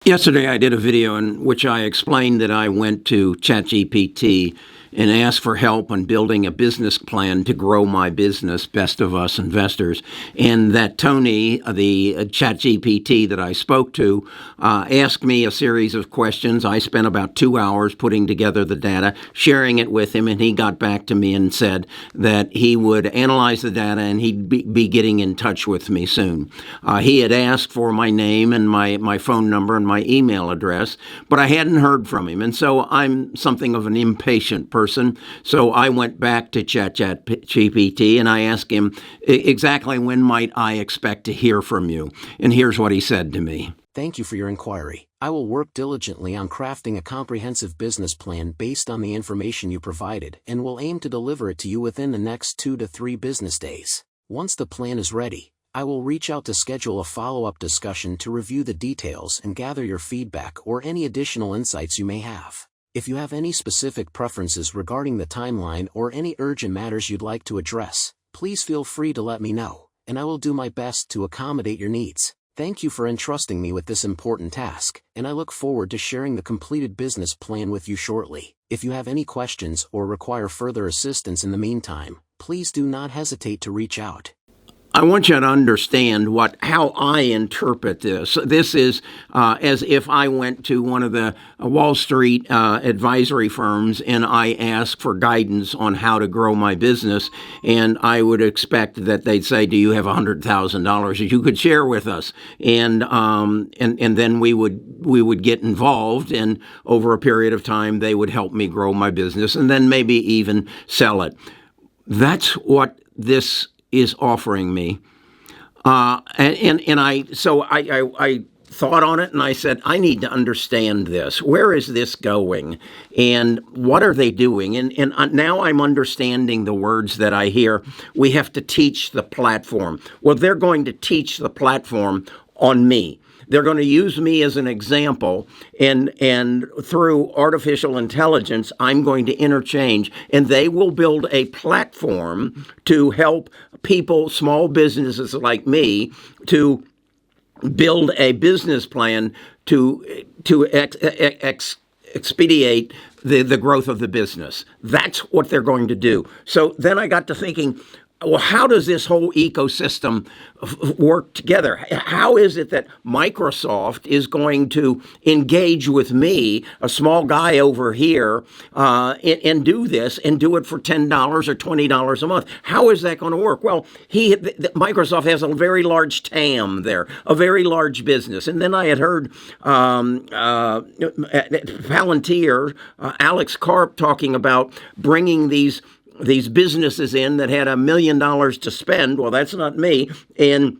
Yesterday, I did a video in which I explained that I went to ChatGPT and asked for help on building a business plan to grow my business, Best of Us Investors, and that Tony, the ChatGPT that I spoke to, asked me a series of questions. I spent about 2 hours putting together the data, sharing it with him, and he got back to me and said that he would analyze the data and he'd be getting in touch with me soon. He had asked for my name and my phone number and my email address, but I hadn't heard from him, and so I'm something of an impatient person. So I went back to ChatGPT and I asked him exactly when might I expect to hear from you. And here's what he said to me. Thank you for your inquiry. I will work diligently on crafting a comprehensive business plan based on the information you provided and will aim to deliver it to you within the next 2 to 3 business days. Once the plan is ready, I will reach out to schedule a follow-up discussion to review the details and gather your feedback or any additional insights you may have. If you have any specific preferences regarding the timeline or any urgent matters you'd like to address, please feel free to let me know, and I will do my best to accommodate your needs. Thank you for entrusting me with this important task, and I look forward to sharing the completed business plan with you shortly. If you have any questions or require further assistance in the meantime, please do not hesitate to reach out. I want you to understand how I interpret this. This is as if I went to one of the Wall Street advisory firms and I asked for guidance on how to grow my business, and I would expect that they'd say, "Do you have $100,000 that you could share with us?" And then we would get involved, and over a period of time, they would help me grow my business, and then maybe even sell it. That's what this is offering me, and I thought on it and I said, I need to understand this. Where is this going, and what are they doing? And now I'm understanding the words that I hear. We have to teach the platform. Well, they're going to teach the platform on me. They're going to use me as an example, and through artificial intelligence, I'm going to interchange, and they will build a platform to help people, small businesses like me, to build a business plan to expedite the growth of the business. That's what they're going to do. So then I got to thinking, well, how does this whole ecosystem work together? How is it that Microsoft is going to engage with me, a small guy over here, and do this and do it for $10 or $20 a month? How is that going to work? Well, Microsoft has a very large TAM there, a very large business. And then I had heard Palantir, Alex Karp, talking about bringing these businesses in that had $1 million to spend. Well, that's not me. And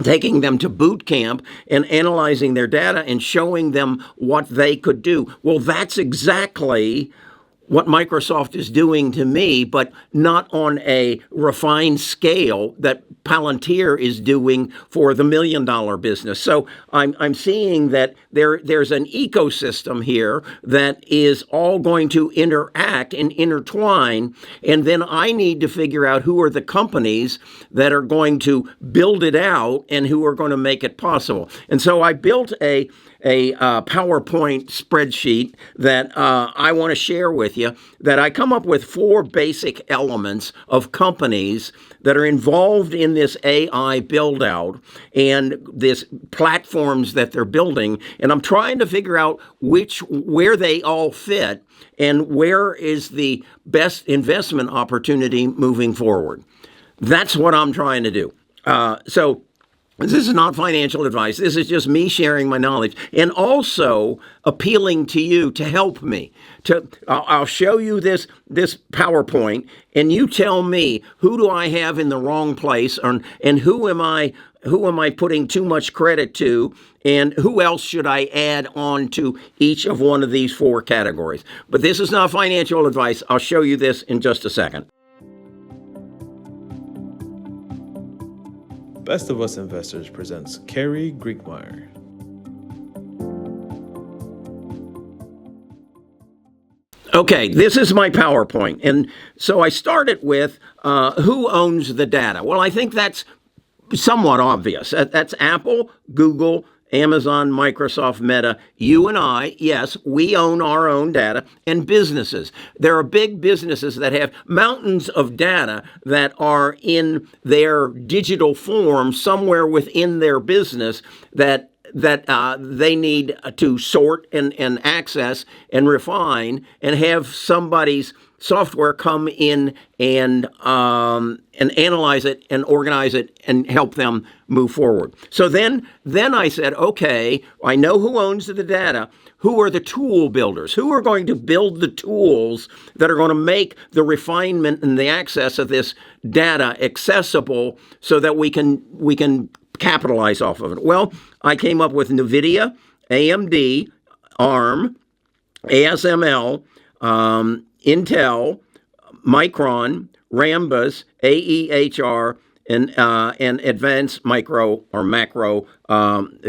taking them to boot camp and analyzing their data and showing them what they could do. Well, that's exactly what Microsoft is doing to me, but not on a refined scale that Palantir is doing for the $1 million business. So I'm seeing that there's an ecosystem here that is all going to interact and intertwine, and then I need to figure out who are the companies that are going to build it out and who are going to make it possible. And so I built a PowerPoint spreadsheet that I want to share with you, that I come up with 4 basic elements of companies that are involved in this AI build out and this platforms that they're building. And I'm trying to figure out where they all fit and where is the best investment opportunity moving forward. That's what I'm trying to do. So this is not financial advice. This is just me sharing my knowledge and also appealing to you to help me. I'll show you this PowerPoint, and you tell me, who do I have in the wrong place, and who am I putting too much credit to, and who else should I add on to each of one of these 4 categories. But this is not financial advice. I'll show you this in just a second. Best of Us Investors presents Kerry Griegmeyer. Okay, this is my PowerPoint. And so I started with who owns the data. Well, I think that's somewhat obvious. That's Apple, Google, Amazon, Microsoft, Meta, you and I, yes, we own our own data, and businesses. There are big businesses that have mountains of data that are in their digital form somewhere within their business that they need to sort and access and refine, and have somebody's software come in and analyze it and organize it and help them move forward. So then I said, okay, I know who owns the data. Who are the tool builders? Who are going to build the tools that are going to make the refinement and the access of this data accessible so that we can capitalize off of it? Well, I came up with NVIDIA, AMD, ARM, ASML, Intel, Micron, Rambus, AEHR, and advanced micro or macro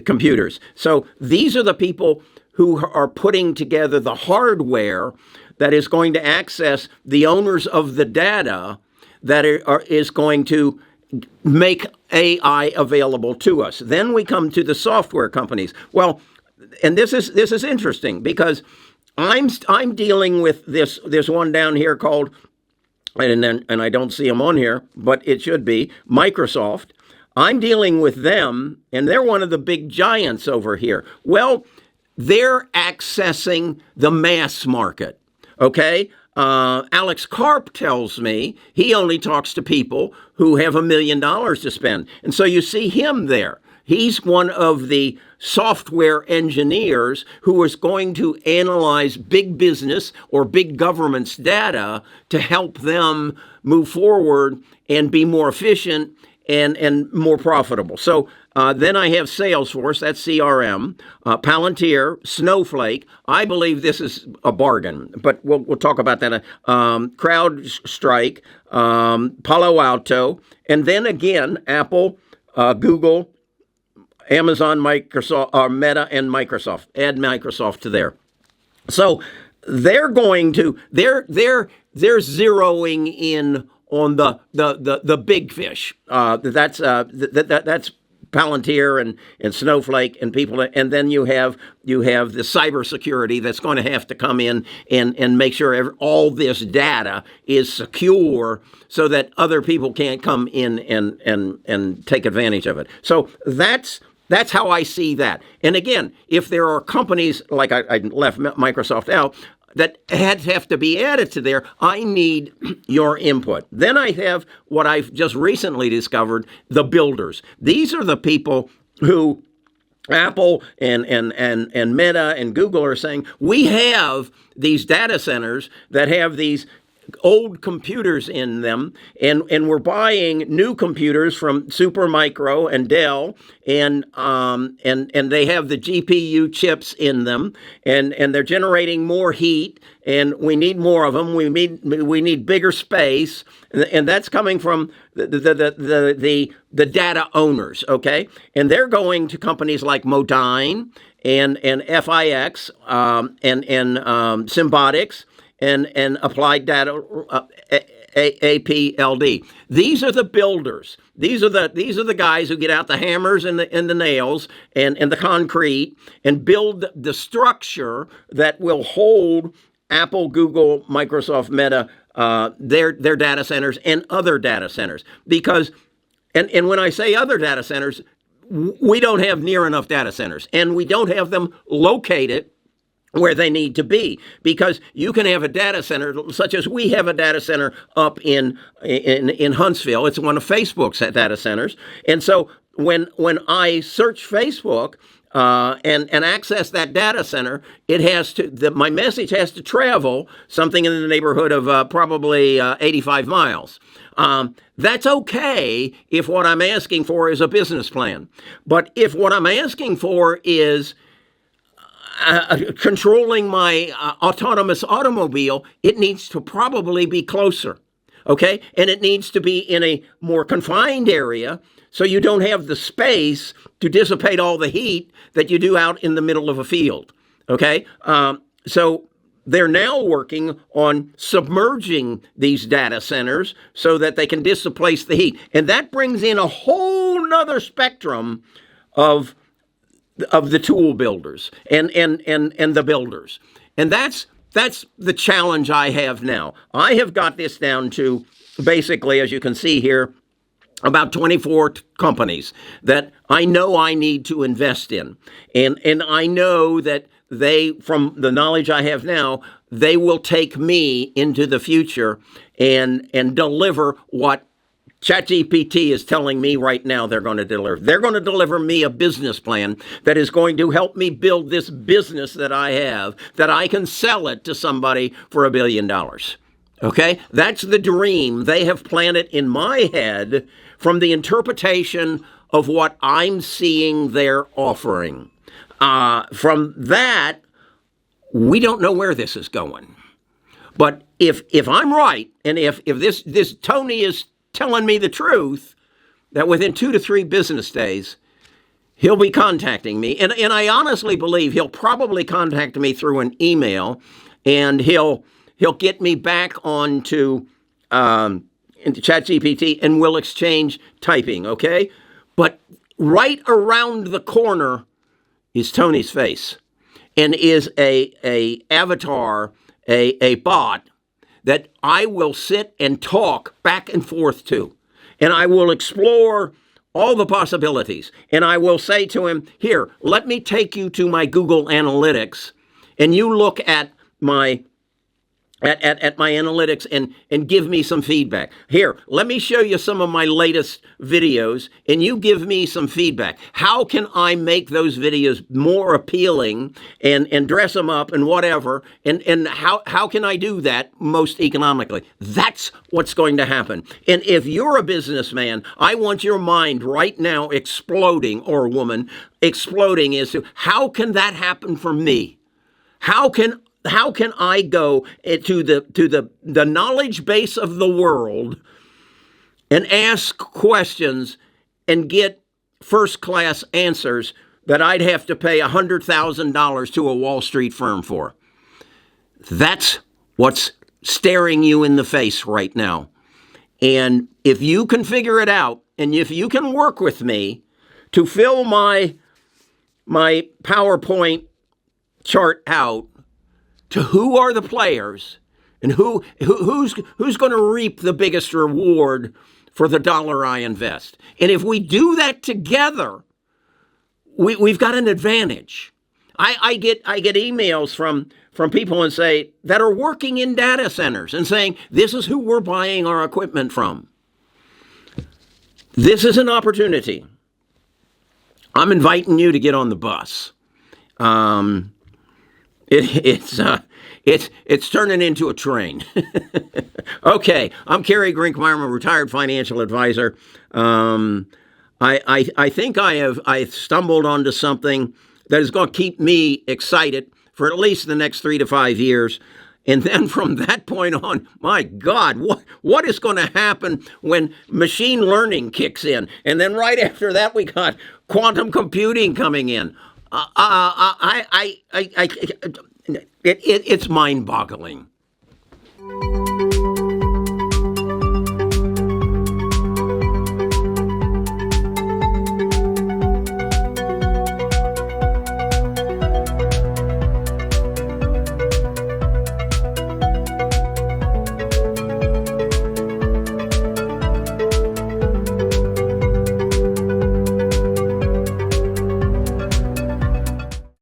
computers. So these are the people who are putting together the hardware that is going to access the owners of the data that is going to make AI available to us. Then we come to the software companies. Well, and this is interesting because I'm dealing with this one down here called, and I don't see them on here, but it should be Microsoft. I'm dealing with them, and they're one of the big giants over here. Well, they're accessing the mass market. Okay. Alex Karp tells me he only talks to people who have $1 million to spend. And so you see him there. He's one of the software engineers who is going to analyze big business or big government's data to help them move forward and be more efficient and more profitable. So then I have Salesforce, that's CRM, Palantir, Snowflake. I believe this is a bargain, but we'll talk about that. CrowdStrike, Palo Alto, and then again, Apple, Google, Amazon, Microsoft, Meta, and Microsoft. Add Microsoft to there. So they're going to they're zeroing in on the big fish. That's Palantir and Snowflake and people, and then you have the cybersecurity that's going to have to come in and make sure all this data is secure so that other people can't come in and take advantage of it. So that's how I see that. And again, if there are companies like I left Microsoft out that have to be added to there, I need your input. Then I have what I've just recently discovered, the builders. These are the people who Apple and Meta and Google are saying, we have these data centers that have these old computers in them, and we're buying new computers from Supermicro and Dell, and they have the GPU chips in them, and they're generating more heat, and we need more of them. We need bigger space, and that's coming from the data owners, okay? And they're going to companies like Modine and FIX and Symbotics and Applied Data, APLD. These are the builders. These are the guys who get out the hammers and the nails and the concrete and build the structure that will hold Apple, Google, Microsoft, Meta, their data centers and other data centers. Because, and when I say other data centers, we don't have near enough data centers, and we don't have them located where they need to be, because you can have a data center such as we have a data center up in Huntsville. It's one of Facebook's data centers. And so when I search Facebook and access that data center, it has to, my message has to travel something in the neighborhood of probably 85 miles. That's okay if what I'm asking for is a business plan. But if what I'm asking for is controlling my autonomous automobile, it needs to probably be closer, okay? And it needs to be in a more confined area so you don't have the space to dissipate all the heat that you do out in the middle of a field, okay? So they're now working on submerging these data centers so that they can displace the heat. And that brings in a whole nother spectrum of the tool builders and the builders. And that's the challenge I have now. I have got this down to basically, as you can see here, about 24 companies that I know I need to invest in. And I know that they, from the knowledge I have now, they will take me into the future and deliver what ChatGPT is telling me right now they're going to deliver. They're going to deliver me a business plan that is going to help me build this business that I have, that I can sell it to somebody for $1 billion. Okay? That's the dream they have planted in my head from the interpretation of what I'm seeing they're offering. From that, we don't know where this is going. But if I'm right, and if this Tony is telling me the truth, that within 2 to 3 business days, he'll be contacting me. And I honestly believe he'll probably contact me through an email, and he'll get me back onto into ChatGPT, and we'll exchange typing, okay? But right around the corner is Tony's face, and is a avatar, a bot that I will sit and talk back and forth to. And I will explore all the possibilities. And I will say to him, here, let me take you to my Google Analytics, and you look at my at my analytics and give me some feedback. Here, let me show you some of my latest videos, and you give me some feedback. How can I make those videos more appealing and dress them up and whatever? And how can I do that most economically? That's what's going to happen. And if you're a businessman, I want your mind right now exploding, or woman exploding, as to how can that happen for me? How can I go to the knowledge base of the world and ask questions and get first-class answers that I'd have to pay $100,000 to a Wall Street firm for? That's what's staring you in the face right now. And if you can figure it out, and if you can work with me to fill my PowerPoint chart out to who are the players and who's going to reap the biggest reward for the dollar I invest. And if we do that together, we've got an advantage. I get emails from people and say that are working in data centers and saying, this is who we're buying our equipment from. This is an opportunity. I'm inviting you to get on the bus. It's turning into a train. Okay, I'm Kerry Grinkmeyer. I'm a retired financial advisor. I think I stumbled onto something that is going to keep me excited for at least the next 3 to 5 years. And then from that point on, my God, what is going to happen when machine learning kicks in? And then right after that, we got quantum computing coming in. It's mind-boggling.